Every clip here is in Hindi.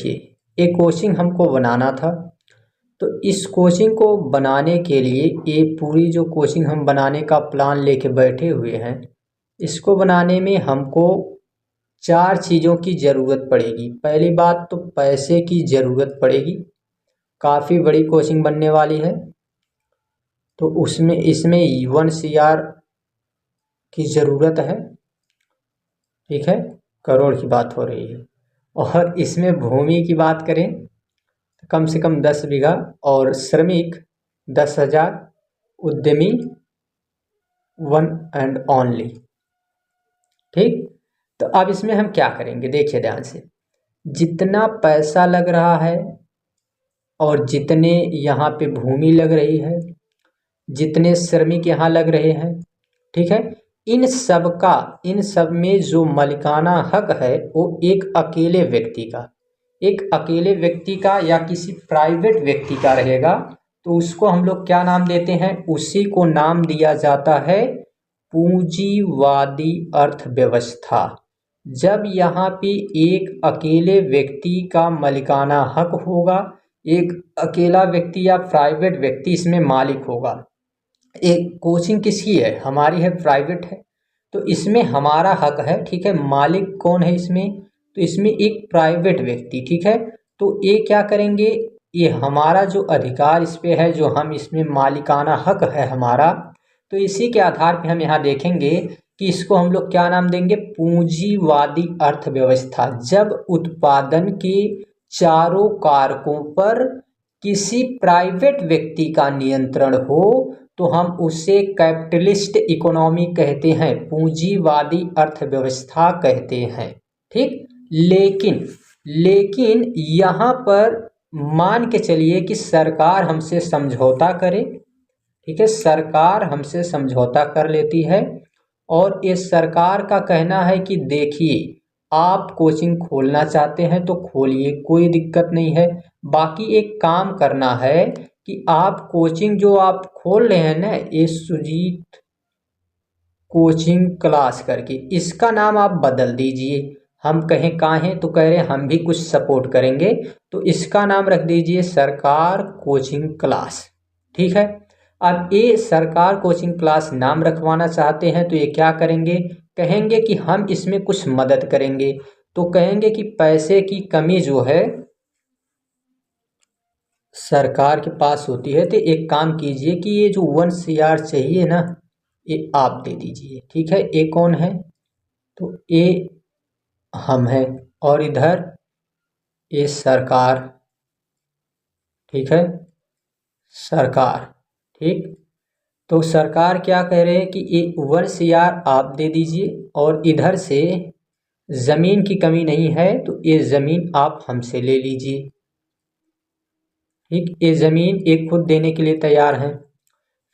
देखिए, एक कोचिंग हमको बनाना था, तो इस कोचिंग को बनाने के लिए ये पूरी जो कोचिंग हम बनाने का प्लान लेके बैठे हुए हैं, इसको बनाने में हमको 4 चीज़ों की ज़रूरत पड़ेगी। पहली बात तो पैसे की ज़रूरत पड़ेगी, काफ़ी बड़ी कोचिंग बनने वाली है, तो उसमें इसमें 1 CR की ज़रूरत है, ठीक है, करोड़ की बात हो रही है। और इसमें भूमि की बात करें तो कम से कम 10 बीघा और श्रमिक 10,000, उद्यमी 1 एंड ओनली। ठीक, तो अब इसमें हम क्या करेंगे, देखिए ध्यान से, जितना पैसा लग रहा है और जितने यहाँ पे भूमि लग रही है, जितने श्रमिक यहाँ लग रहे हैं, ठीक है, इन सब में जो मालिकाना हक है वो एक अकेले व्यक्ति का या किसी प्राइवेट व्यक्ति का रहेगा। तो उसको हम लोग क्या नाम देते हैं, उसी को नाम दिया जाता है पूंजीवादी अर्थव्यवस्था। जब यहाँ पे एक अकेले व्यक्ति का मालिकाना हक होगा, एक अकेला व्यक्ति या प्राइवेट व्यक्ति इसमें मालिक होगा। एक कोचिंग किसकी है, हमारी है, प्राइवेट है, तो इसमें हमारा हक है, ठीक है। मालिक कौन है इसमें, तो इसमें एक प्राइवेट व्यक्ति, ठीक है। तो ये क्या करेंगे, ये हमारा जो अधिकार इस पे है, जो हम इसमें मालिकाना हक है हमारा, तो इसी के आधार पे हम यहाँ देखेंगे कि इसको हम लोग क्या नाम देंगे, पूंजीवादी अर्थव्यवस्था। जब उत्पादन के चारों कारकों पर किसी प्राइवेट व्यक्ति का नियंत्रण हो तो हम उसे कैपिटलिस्ट इकोनॉमी कहते हैं, पूंजीवादी अर्थव्यवस्था कहते हैं, ठीक। लेकिन यहाँ पर मान के चलिए कि सरकार हमसे समझौता करे, ठीक है, सरकार हमसे समझौता कर लेती है और ये सरकार का कहना है कि देखिए आप कोचिंग खोलना चाहते हैं तो खोलिए, कोई दिक्कत नहीं है, बाकी एक काम करना है कि आप कोचिंग जो आप खोल रहे हैं ना, ये सुजीत कोचिंग क्लास करके, इसका नाम आप बदल दीजिए। हम कहें काहे, तो कह रहे हैं हम भी कुछ सपोर्ट करेंगे, तो इसका नाम रख दीजिए सरकार कोचिंग क्लास, ठीक है। अब ये सरकार कोचिंग क्लास नाम रखवाना चाहते हैं तो ये क्या करेंगे, कहेंगे कि हम इसमें कुछ मदद करेंगे। तो कहेंगे कि पैसे की कमी जो है सरकार के पास होती है, तो एक काम कीजिए कि ये जो 1 CR चाहिए ना, ये आप दे दीजिए, ठीक है। ये कौन है, तो ये हम हैं और इधर ये सरकार, ठीक है, सरकार, ठीक। तो सरकार क्या कह रहे हैं कि ये 1 CR आप दे दीजिए और इधर से ज़मीन की कमी नहीं है तो ये ज़मीन आप हमसे ले लीजिए, ठीक। ये ज़मीन एक खुद देने के लिए तैयार हैं।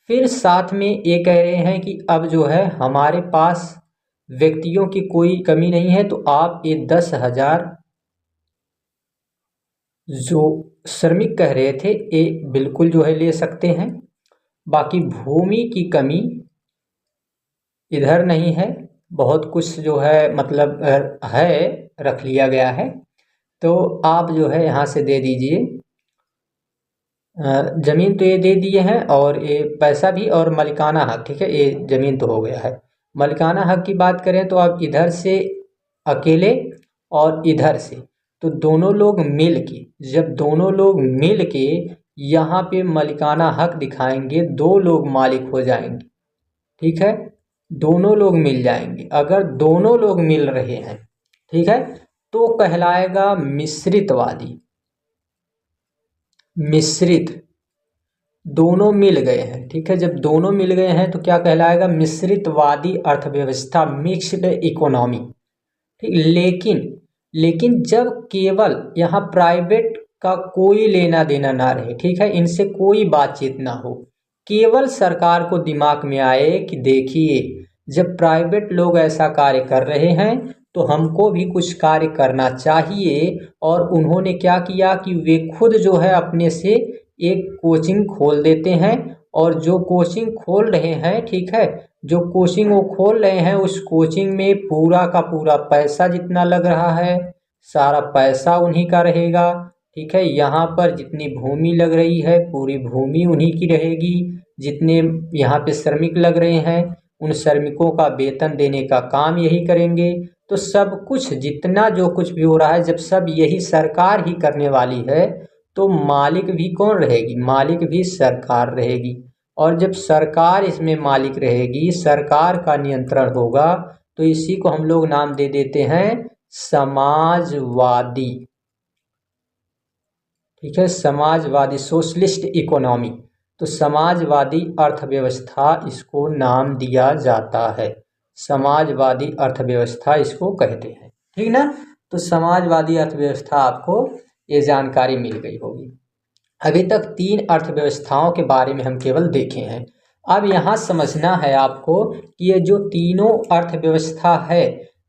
फिर साथ में ये कह रहे हैं कि अब जो है हमारे पास व्यक्तियों की कोई कमी नहीं है, तो आप ये 10,000 जो श्रमिक कह रहे थे ये बिल्कुल जो है ले सकते हैं। बाकी भूमि की कमी इधर नहीं है, बहुत कुछ जो है मतलब है, रख लिया गया है, तो आप जो है यहाँ से दे दीजिए। ज़मीन तो ये दे दिए हैं और ये पैसा भी और मालिकाना हक, ठीक है, ये ज़मीन तो हो गया है। मालिकाना हक की बात करें तो आप इधर से अकेले और इधर से, तो दोनों लोग मिल के, जब दोनों लोग मिल के यहाँ पे मालिकाना हक दिखाएंगे, 2 लोग मालिक हो जाएंगे, ठीक है, दोनों लोग मिल जाएंगे। अगर दोनों लोग मिल रहे हैं, ठीक है, तो कहलाएगा मिश्रितवादी। मिश्रित, दोनों मिल गए हैं, ठीक है, जब दोनों मिल गए हैं तो क्या कहलाएगा, मिश्रितवादी अर्थव्यवस्था, मिक्स्ड इकोनॉमी, ठीक। लेकिन जब केवल यहाँ प्राइवेट का कोई लेना देना ना रहे, ठीक है, इनसे कोई बातचीत ना हो, केवल सरकार को दिमाग में आए कि देखिए जब प्राइवेट लोग ऐसा कार्य कर रहे हैं तो हमको भी कुछ कार्य करना चाहिए, और उन्होंने क्या किया कि वे खुद जो है अपने से एक कोचिंग खोल देते हैं, और जो कोचिंग खोल रहे हैं, ठीक है, जो कोचिंग वो खोल रहे हैं उस कोचिंग में पूरा का पूरा पैसा जितना लग रहा है सारा पैसा उन्हीं का रहेगा, ठीक है। यहाँ पर जितनी भूमि लग रही है पूरी भूमि उन्हीं की रहेगी, जितने यहाँ पे श्रमिक लग रहे हैं उन श्रमिकों का वेतन देने का काम यही करेंगे। तो सब कुछ जितना जो कुछ भी हो रहा है, जब सब यही सरकार ही करने वाली है तो मालिक भी कौन रहेगी? मालिक भी सरकार रहेगी। और जब सरकार इसमें मालिक रहेगी, सरकार का नियंत्रण होगा, तो इसी को हम लोग नाम दे देते हैं समाजवादी, ठीक है। Samajwadi, socialist economy. तो समाजवादी अर्थव्यवस्था इसको नाम दिया जाता है, समाजवादी अर्थव्यवस्था इसको कहते हैं, ठीक ना। तो समाजवादी अर्थव्यवस्था आपको ये जानकारी मिल गई होगी। अभी तक 3 अर्थव्यवस्थाओं के बारे में हम केवल देखे हैं। अब यहाँ समझना है आपको कि ये जो तीनों अर्थव्यवस्था है,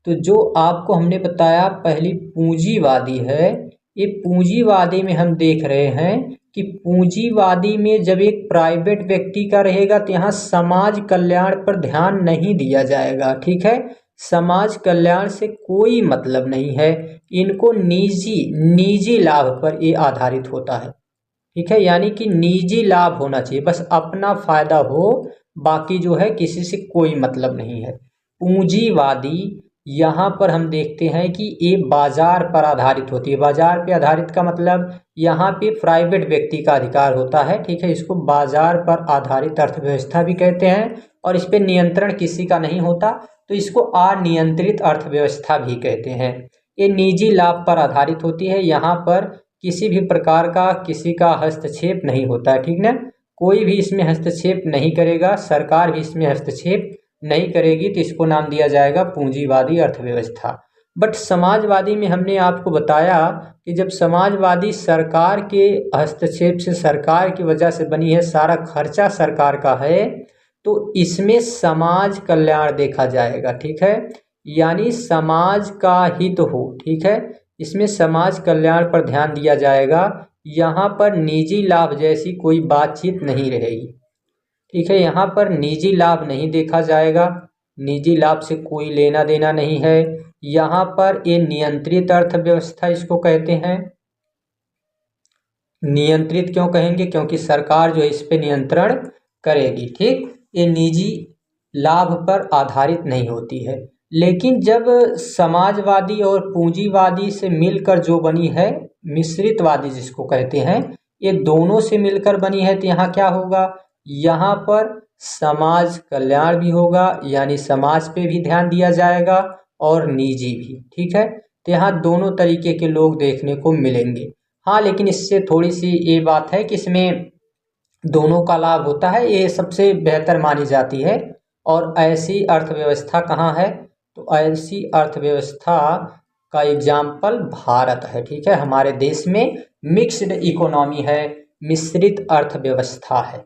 तो जो आपको हमने बताया पहली पूंजीवादी है, ये पूंजीवादी में हम देख रहे हैं कि पूंजीवादी में जब एक प्राइवेट व्यक्ति का रहेगा तो यहाँ समाज कल्याण पर ध्यान नहीं दिया जाएगा, ठीक है। समाज कल्याण से कोई मतलब नहीं है, इनको निजी लाभ पर ये आधारित होता है, ठीक है। यानी कि निजी लाभ होना चाहिए, बस अपना फायदा हो, बाकी जो है किसी से कोई मतलब नहीं है। पूंजीवादी यहाँ पर हम देखते हैं कि ये बाजार पर आधारित होती है। बाजार पे आधारित का मतलब यहाँ पे प्राइवेट व्यक्ति का अधिकार होता है, ठीक है। इसको बाजार पर आधारित अर्थव्यवस्था भी कहते हैं और इस पे नियंत्रण किसी का नहीं होता, तो इसको अनियंत्रित अर्थव्यवस्था भी कहते हैं। ये निजी लाभ पर आधारित होती है, यहाँ पर किसी भी प्रकार का किसी का हस्तक्षेप नहीं होता है, ठीक ना। कोई भी इसमें हस्तक्षेप नहीं करेगा, सरकार भी इसमें हस्तक्षेप नहीं करेगी, तो इसको नाम दिया जाएगा पूंजीवादी अर्थव्यवस्था। बट समाजवादी में हमने आपको बताया कि जब समाजवादी सरकार के हस्तक्षेप से, सरकार की वजह से बनी है, सारा खर्चा सरकार का है, तो इसमें समाज कल्याण देखा जाएगा, ठीक है। यानी समाज का हित हो, ठीक है, इसमें समाज कल्याण पर ध्यान दिया जाएगा। यहाँ पर निजी लाभ जैसी कोई बातचीत नहीं रहेगी, ठीक है। यहाँ पर निजी लाभ नहीं देखा जाएगा, निजी लाभ से कोई लेना देना नहीं है। यहाँ पर ये नियंत्रित अर्थव्यवस्था इसको कहते हैं। नियंत्रित क्यों कहेंगे? क्योंकि सरकार जो है इस पे नियंत्रण करेगी, ठीक। ये निजी लाभ पर आधारित नहीं होती है। लेकिन जब समाजवादी और पूंजीवादी से मिलकर जो बनी है, मिश्रितवादी जिसको कहते हैं, ये दोनों से मिलकर बनी है, तो यहाँ क्या होगा? यहाँ पर समाज कल्याण भी होगा, यानी समाज पे भी ध्यान दिया जाएगा और निजी भी, ठीक है। तो यहाँ दोनों तरीके के लोग देखने को मिलेंगे। हाँ, लेकिन इससे थोड़ी सी ये बात है कि इसमें दोनों का लाभ होता है, ये सबसे बेहतर मानी जाती है। और ऐसी अर्थव्यवस्था कहाँ है? तो ऐसी अर्थव्यवस्था का एग्जाम्पल भारत है, ठीक है। हमारे देश में मिक्स्ड इकोनॉमी है, मिश्रित अर्थव्यवस्था है।